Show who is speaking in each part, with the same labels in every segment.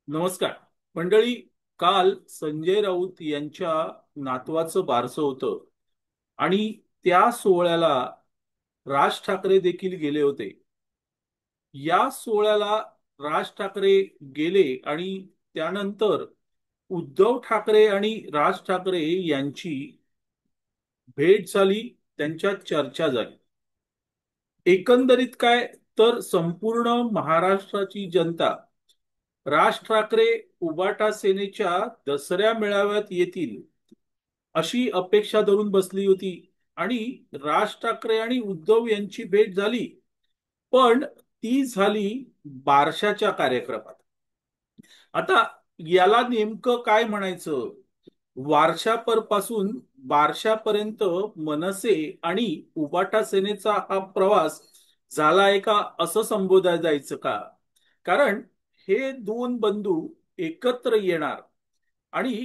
Speaker 1: नमस्कार मंडळी. काल संजय राऊत यांच्या नातवाचं बारसं होतं आणि त्या सोहळ्याला राज ठाकरे देखील गेले होते. या सोहळ्याला राज ठाकरे गेले आणि त्यानंतर उद्धव ठाकरे आणि राज ठाकरे यांची भेट झाली, त्यांच्यात चर्चा झाली. एकंदरीत काय, तर संपूर्ण महाराष्ट्राची जनता राज ठाकरे उबाटा सेनेच्या दसऱ्या मेळाव्यात येतील अशी अपेक्षा धरून बसली होती. आणि राज ठाकरे आणि उद्धव यांची भेट झाली, पण ती झाली बारशाच्या कार्यक्रमात. आता याला नेमकं काय म्हणायचं? वारशापर बारशापर्यंत मनसे आणि उबाटा सेनेचा हा प्रवास झाला आहे का, असं संबोधलं जायचं का? कारण हे दोन बंधू एकत्र येणार आणि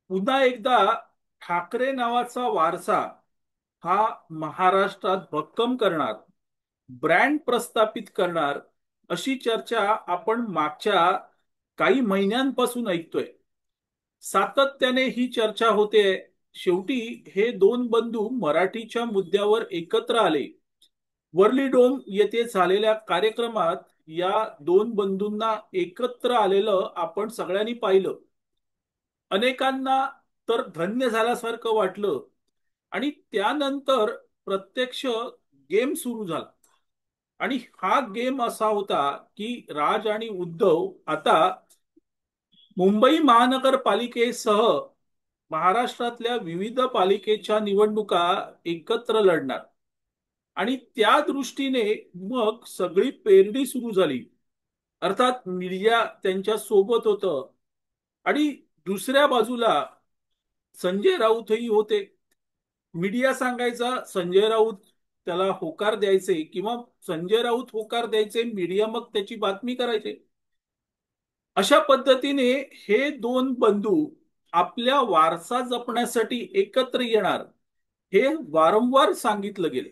Speaker 1: पुन्हा एकदा ठाकरे नावाचा वारसा हा महाराष्ट्रात भक्कम करणार, ब्रँड प्रस्थापित करणार, अशी चर्चा आपण मागच्या काही महिन्यांपासून ऐकतोय. सातत्याने ही चर्चा होते. शेवटी हे दोन बंधू मराठीच्या मुद्द्यावर एकत्र आले. वर्ली डोम येथे झालेल्या कार्यक्रमात या दोन बंधूंना एकत्र आलेलं आपण सगळ्यांनी पाहिलं. अनेकांना तर धन्य झाल्यासारखं वाटलं. आणि त्यानंतर प्रत्यक्ष गेम सुरू झाला. आणि हा गेम असा होता की राज आणि उद्धव आता मुंबई महानगरपालिकेसह महाराष्ट्रातल्या विविध पालिकेच्या निवडणुका एकत्र लढणार. आणि त्या दृष्टीने मग सगळी पेरणी सुरू झाली. अर्थात मीडिया त्यांच्या सोबत होतं आणि दुसऱ्या बाजूला संजय राऊतही होते. मीडिया सांगायचा संजय राऊत त्याला होकार द्यायचे किंवा संजय राऊत होकार द्यायचे, मीडिया मग त्याची बातमी करायचे. अशा पद्धतीने हे दोन बंधू आपल्या वारसा जपण्यासाठी एकत्र येणार, हे वारंवार सांगितलं गेले.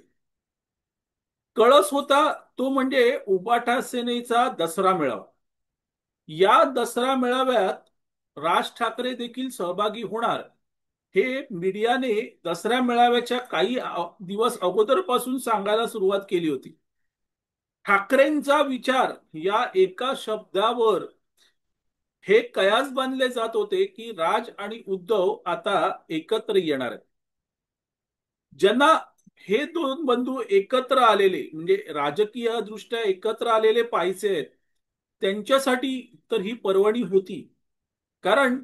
Speaker 1: कळस होता तो म्हणजे उबाटा सेनेचा दसरा मेळावा. या दसरा मेळाव्यात राज ठाकरे देखील सहभागी होणार, हे मीडियाने दसऱ्या मेळाव्याच्या काही दिवस अगोदरपासून सांगायला सुरुवात केली होती. ठाकरेंचा विचार या एका शब्दावर हे कयास बांधले जात होते की राज आणि उद्धव आता एकत्र येणार आहेत. ज्यांना हे दोन बंधू एकत्र आलेले म्हणजे राजकीय दृष्ट्या एकत्र आलेले पाहिजे, त्यांच्यासाठी तर ही पर्वणी होती. कारण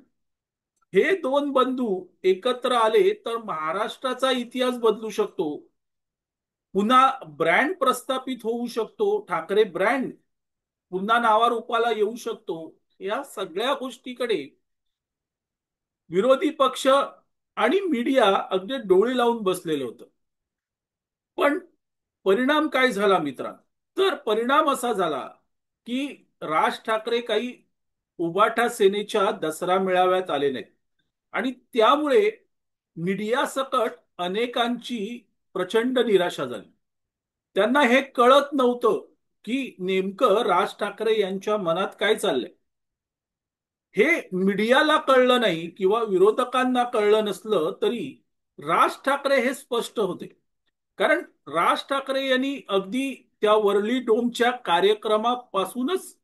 Speaker 1: हे दोन बंधू एकत्र आले तर महाराष्ट्राचा इतिहास बदलू शकतो. पुन्हा ब्रँड प्रस्थापित होऊ शकतो, ठाकरे ब्रँड पुन्हा नावारूपाला येऊ शकतो. या सगळ्या गोष्टीकडे विरोधी पक्ष आणि मीडिया अगदी डोळे लावून बसलेलं होतं. पण परिणाम काय झाला मित्रांनो? तर परिणाम असा झाला की राज ठाकरे काही उबाटा सेनेच्या दसरा मेळाव्यात आले नाहीत. आणि त्यामुळे मीडिया सकट अनेकांची प्रचंड निराशा झाली. त्यांना हे कळत नव्हतं की नेमकं राज ठाकरे यांच्या मनात काय चाललंय. हे मीडियाला कळलं नाही किंवा विरोधकांना कळलं नसलं तरी राज ठाकरे हे स्पष्ट होते. कारण राज ठाकरे यांनी अगदी त्या वर्ली डोमच्या कार्यक्रमापासूनच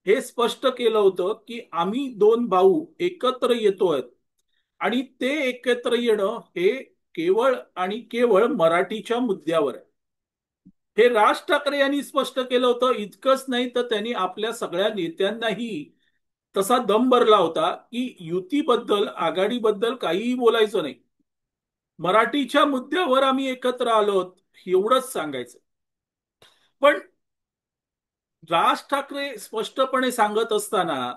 Speaker 1: हे स्पष्ट केलं होतं की आम्ही दोन भाऊ एकत्र येतोय आणि ते एकत्र येणं हे केवळ आणि केवळ मराठीच्या मुद्द्यावर आहे. हे राज ठाकरे यांनी स्पष्ट केलं होतं. इतकंच नाही तर त्यांनी आपल्या सगळ्या नेत्यांनाही तसा दम भरला होता की युतीबद्दल आघाडीबद्दल काहीही बोलायचं नाही, मराठीच्या मुद्द्यावर आम्ही एकत्र आलोत एवढंच सांगायचं. पण राज ठाकरे स्पष्टपणे सांगत असताना,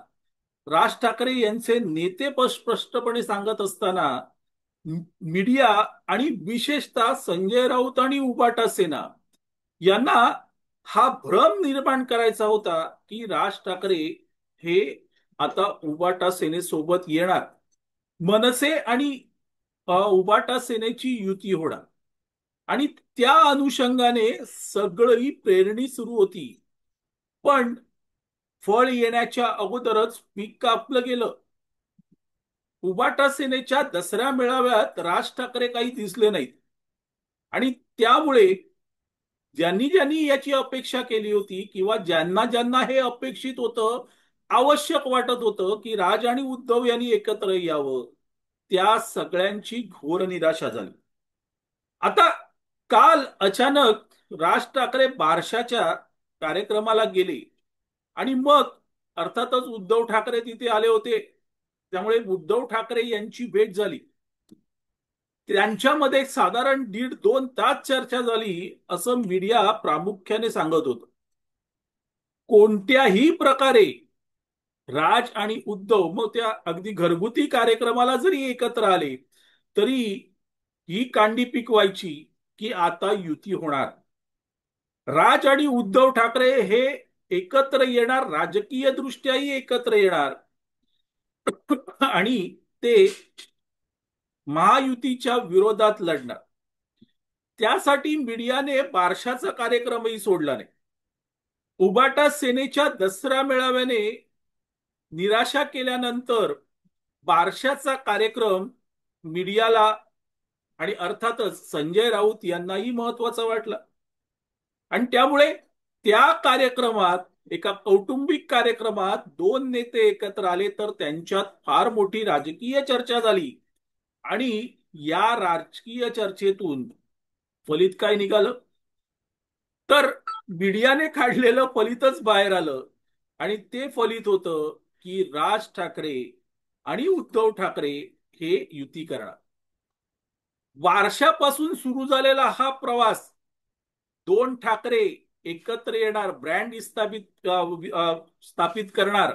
Speaker 1: राज ठाकरे यांचे नेते स्पष्टपणे सांगत असताना, मीडिया आणि विशेषतः संजय राऊत आणि उबाटा सेना यांना हा भ्रम निर्माण करायचा होता की राज ठाकरे हे आता उबाटा सेनेसोबत येणार, मनसे आणि उबाटा सेनेची युती होणार. आणि त्या अनुषंगाने सगळी प्रेरणी सुरू होती. पण फळ येण्याच्या अगोदरच पीक कापलं गेलं. उबाटा सेनेच्या दसऱ्या मेळाव्यात राज ठाकरे काही दिसले नाहीत. आणि त्यामुळे ज्यांनी ज्यांनी याची अपेक्षा केली होती किंवा ज्यांना ज्यांना हे अपेक्षित होतं, आवश्यक वाटत होतं की राज आणि उद्धव यांनी एकत्र यावं, त्या सगळ्यांची घोर निराशा झाली. आता काल अचानक राज ठाकरे बारशाच्या कार्यक्रमाला गेले आणि मग अर्थातच उद्धव ठाकरे तिथे आले होते. त्यामुळे उद्धव ठाकरे यांची भेट झाली. त्यांच्यामध्ये साधारण 1.5-2 तास चर्चा झाली असं मीडिया प्रामुख्याने सांगत होतं. कोणत्याही प्रकारे राज आणि उद्धव मग त्या अगदी घरगुती कार्यक्रमाला जरी एकत्र आले तरी ही कांडी पिकवायची की आता युती होणार. राज आणि उद्धव ठाकरे हे एकत्र येणार, राजकीय दृष्ट्याही एकत्र येणार आणि ते महायुतीच्या विरोधात लढणार. त्यासाठी मीडियाने बारशाचा कार्यक्रमही सोडला नाही. उबाटा सेनेच्या दसरा मेळाव्याने निराशा केल्यानंतर बारशाचा कार्यक्रम मीडियाला आणि अर्थातच संजय राऊत यांनाही महत्वाचा वाटला. आणि त्यामुळे त्या कार्यक्रमात, एका कौटुंबिक कार्यक्रमात दोन नेते एकत्र आले तर त्यांच्यात फार मोठी राजकीय चर्चा झाली. आणि या राजकीय चर्चेतून फलित काय निघालं तर मीडियाने काढलेलं फलितच बाहेर आलं. आणि ते फलित होतं की राज ठाकरे आणि उद्धव ठाकरे हे युती करणार. वारशापासून सुरू झालेला हा प्रवास, दोन ठाकरे एकत्र येणार, ब्रँड स्थापित करणार,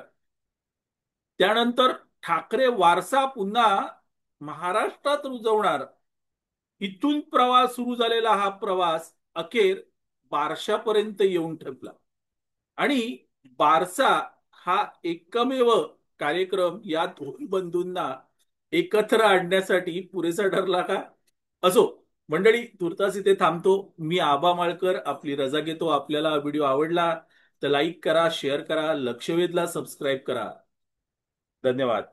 Speaker 1: त्यानंतर ठाकरे वारसा पुन्हा महाराष्ट्रात रुजवणार, इथून प्रवास सुरू झालेला हा प्रवास अखेर बारशापर्यंत येऊन ठेपला. आणि बारसा हा एकमेव कार्यक्रम या दोन बंधूंना एकत्र आणण्यासाठी पुरेसा ठरला का? असो मंडळी, तुर्तास इथे थांबतो. मी आबा माळकर आपली रजा घेतो. आपल्याला व्हिडिओ आवडला तर लाईक करा, शेअर करा, लक्षवेधला सबस्क्राईब करा. धन्यवाद.